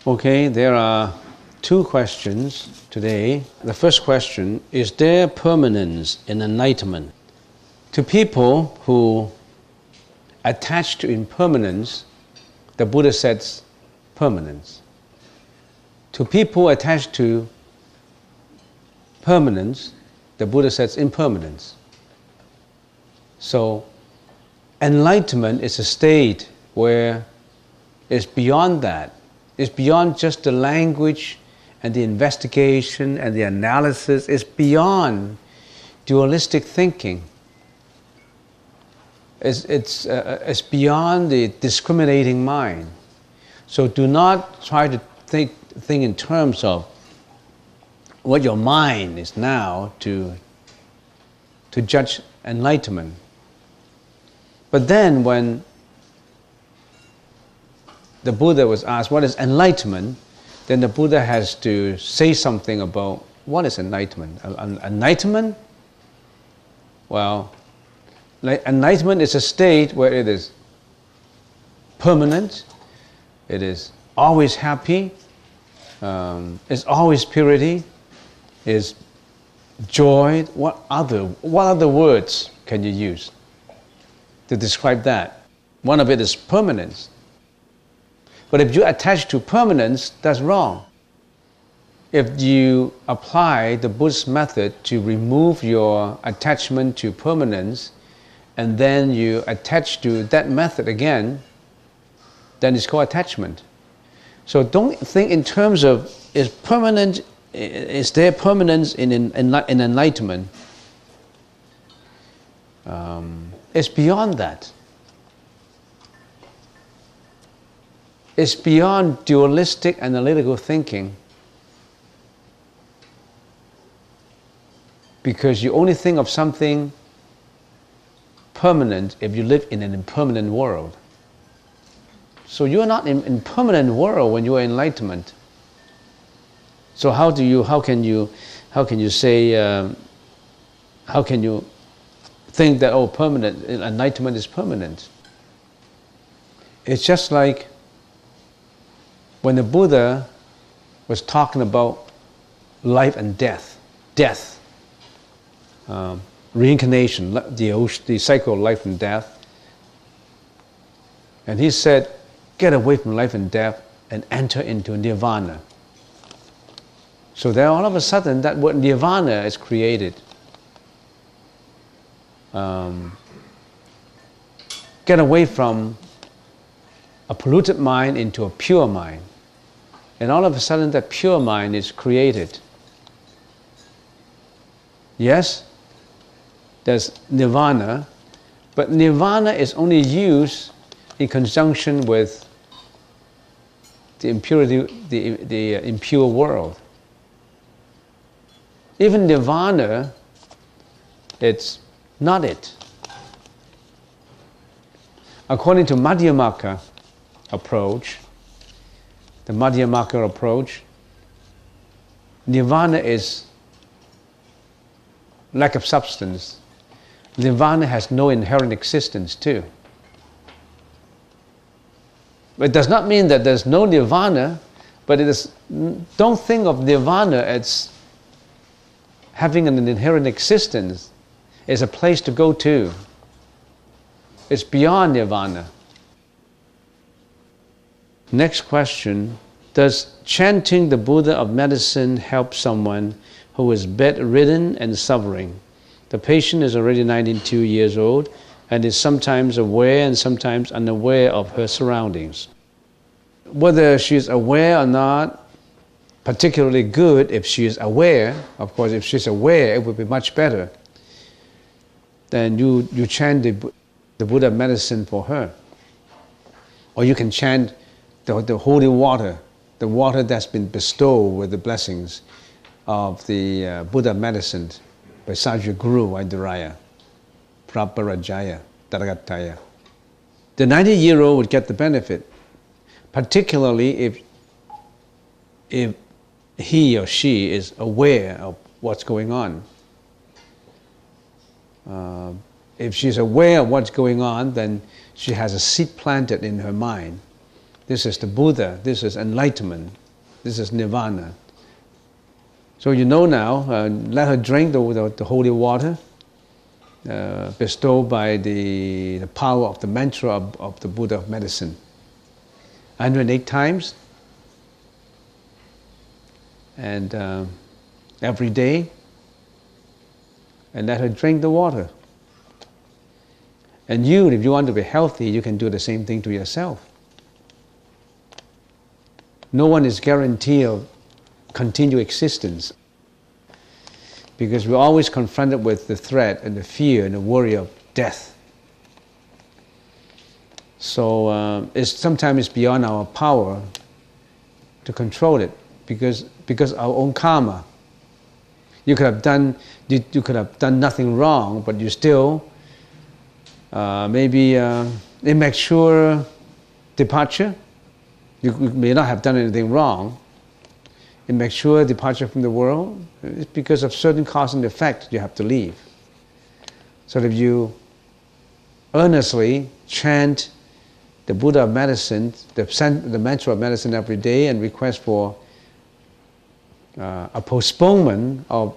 Okay, there are two questions today. The first question, is there permanence in enlightenment? To people who attach to impermanence, the Buddha says permanence. To people attached to permanence, the Buddha says impermanence. So, enlightenment is a state where it's beyond that. It's beyond just the language and the investigation and the analysis. It's beyond dualistic thinking. It's beyond the discriminating mind. So do not try to think in terms of what your mind is now to judge enlightenment. But then when the Buddha was asked, what is enlightenment? Then the Buddha has to say something about what is enlightenment. Enlightenment? Well, enlightenment is a state where it is permanent, it is always happy, it's always purity, is joy. What other words can you use to describe that? One of it is permanence. But if you attach to permanence, that's wrong. If you apply the Buddhist method to remove your attachment to permanence, and then you attach to that method again, then it's called attachment. So don't think in terms of is there permanence in enlightenment? It's beyond that. It's beyond dualistic analytical thinking, because you only think of something permanent if you live in an impermanent world. So you are not in an impermanent world when you are enlightenment. So how can you think that permanent enlightenment is permanent? It's just like when the Buddha was talking about life and death, reincarnation, the cycle of life and death, and he said, get away from life and death and enter into nirvana. So then all of a sudden that word nirvana is created. Get away from a polluted mind into a pure mind. And all of a sudden that pure mind is created. Yes, there's nirvana, but nirvana is only used in conjunction with the impurity, the impure world. Even nirvana, it's not it. According to Madhyamaka approach, the Madhyamaka approach, nirvana is lack of substance. Nirvana has no inherent existence too. It does not mean that there's no nirvana, but don't think of nirvana as having an inherent existence. It's a place to go to. It's beyond nirvana. Next question, does chanting the Buddha of medicine help someone who is bedridden and suffering? The patient is already 92 years old and is sometimes aware and sometimes unaware of her surroundings. Whether she is aware or not, particularly good if she is aware. Of course, if she's aware, it would be much better. Then you chant the Buddha medicine for her. Or you can chant the holy water, the water that's been bestowed with the blessings of the Buddha medicine. by Sajya Guru Vaiduraya, Praparajaya, Taragataya. The 90-year-old would get the benefit, particularly if he or she is aware of what's going on. If she's aware of what's going on, then she has a seed planted in her mind. This is the Buddha, this is enlightenment, this is nirvana. So you know now, let her drink the holy water, bestowed by the power of the mantra of the Buddha of medicine. 108 times, and every day, and let her drink the water. And you, if you want to be healthy, you can do the same thing to yourself. No one is guaranteed of continued existence, because we're always confronted with the threat and the fear and the worry of death. So sometimes it's beyond our power to control it, because our own karma. You could have done nothing wrong, but you still maybe immature departure. You may not have done anything wrong. Immature departure from the world, it's because of certain cause and effect you have to leave. So if you earnestly chant the Buddha of medicine, the mantra of medicine every day, and request for a postponement of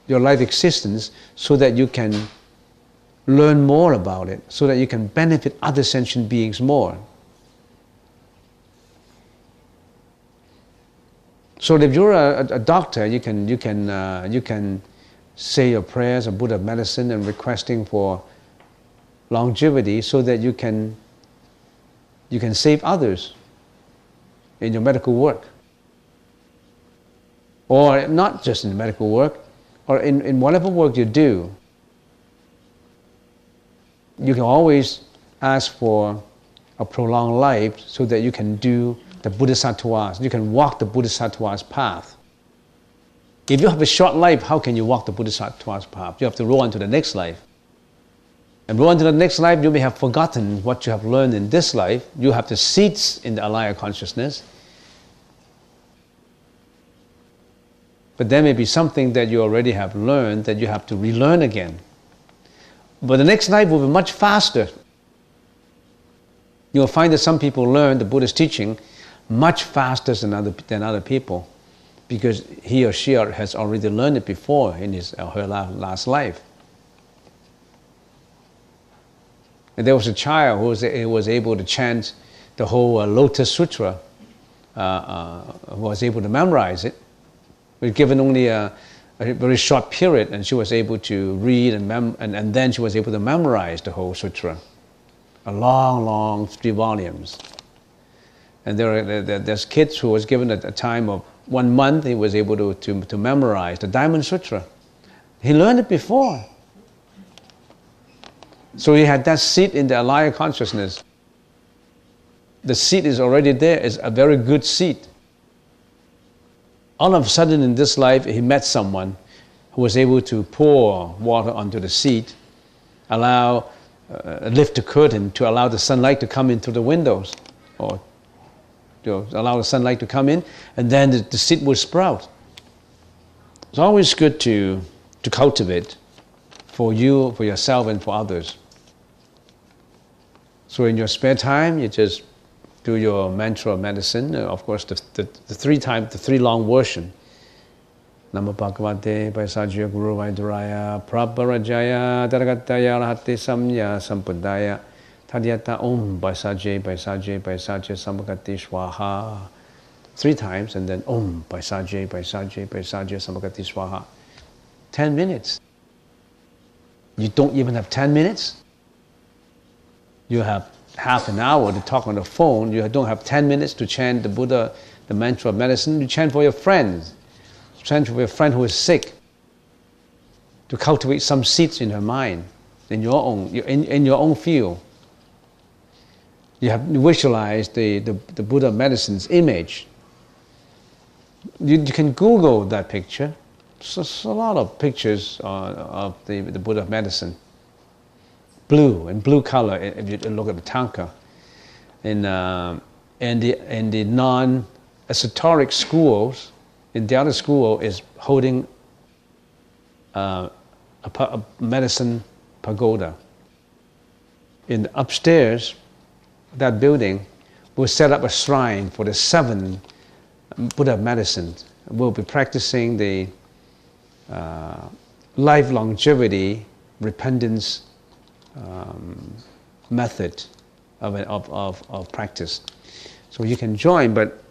your life existence so that you can learn more about it, so that you can benefit other sentient beings more. So if you're a doctor, you can say your prayers of Buddha medicine and requesting for longevity so that you can save others in your medical work. Or not just in medical work, or in whatever work you do. You can always ask for a prolonged life so that you can do the Bodhisattvas, you can walk the Bodhisattva's path. If you have a short life, how can you walk the Bodhisattva's path? You have to roll on to the next life. And roll on to the next life, you may have forgotten what you have learned in this life. You have the seeds in the alaya consciousness. But there may be something that you already have learned that you have to relearn again. But the next life will be much faster. You'll find that some people learn the Buddha's teaching much faster than other people, because he or she has already learned it before in his or her last life. And there was a child who was able to chant the whole Lotus Sutra, was able to memorize it. But given only a very short period, and she was able to read and then she was able to memorize the whole sutra, a long 3 volumes. And there's kids who was given a time of 1 month. He was able to memorize the Diamond Sutra. He learned it before. So he had that seed in the alaya consciousness. The seed is already there. It's a very good seed. All of a sudden in this life, he met someone who was able to pour water onto the seed, lift the curtain to allow the sunlight to come in through the windows, or allow the sunlight to come in, and then the seed will sprout. It's always good to cultivate for you, for yourself, and for others. So in your spare time, you just do your mantra of medicine. Of course, the 3 long version. Namo Bhagavate Vaisajya Guru Vaiduraya Praparajaya Daragataya Rahate Samya Sambuddhaya Tadhyata Om Vaisajya Vaisajya Vaisajya Samagati Swaha. 3 times, and then Om Vaisajya Vaisajya Vaisajya Samagati Swaha. 10 minutes. You don't even have 10 minutes? You have half an hour to talk on the phone. You don't have 10 minutes to chant the Buddha, the mantra of medicine. You chant for your friends. Chant for your friend who is sick. To cultivate some seeds in her mind, in your own field. You have visualized the Buddha medicine's image. You can Google that picture. a lot of pictures of the Buddha of medicine. Blue color, if you look at the tanka. In the non-esoteric schools, in the other school is holding a medicine pagoda. In the upstairs, that building will set up a shrine for the 7 Buddha of medicine. We'll be practicing the life longevity repentance method of practice. So you can join, but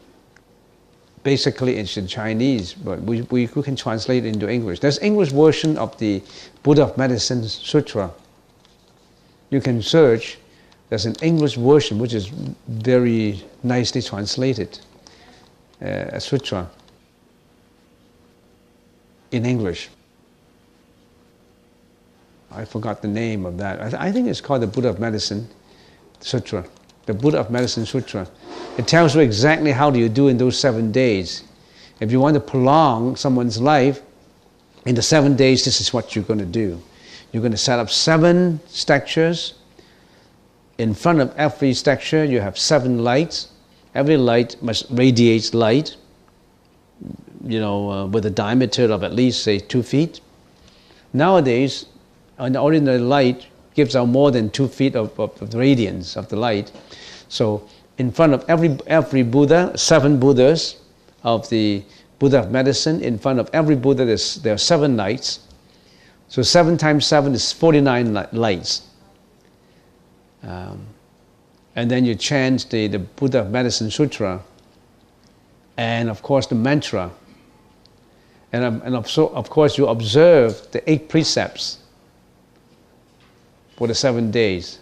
basically it's in Chinese, but we can translate it into English. There's English version of the Buddha of Medicine Sutra. You can search. There's an English version which is very nicely translated, a sutra in English. I forgot the name of that. I think it's called the Buddha of Medicine Sutra. The Buddha of Medicine Sutra. It tells you exactly how do you do in those 7 days. If you want to prolong someone's life, in the 7 days, this is what you're going to do. You're going to set up 7 structures. In front of every structure, you have 7 lights. Every light must radiate light, with a diameter of at least, say, 2 feet. Nowadays, an ordinary light gives out more than 2 feet of the radiance of the light. So in front of every Buddha, 7 Buddhas of the Buddha of medicine, in front of every Buddha there are 7 lights. So 7 times 7 is 49 lights. And then you chant the Buddha of Medicine Sutra, and of course the mantra. And of course you observe the 8 precepts for the 7 days.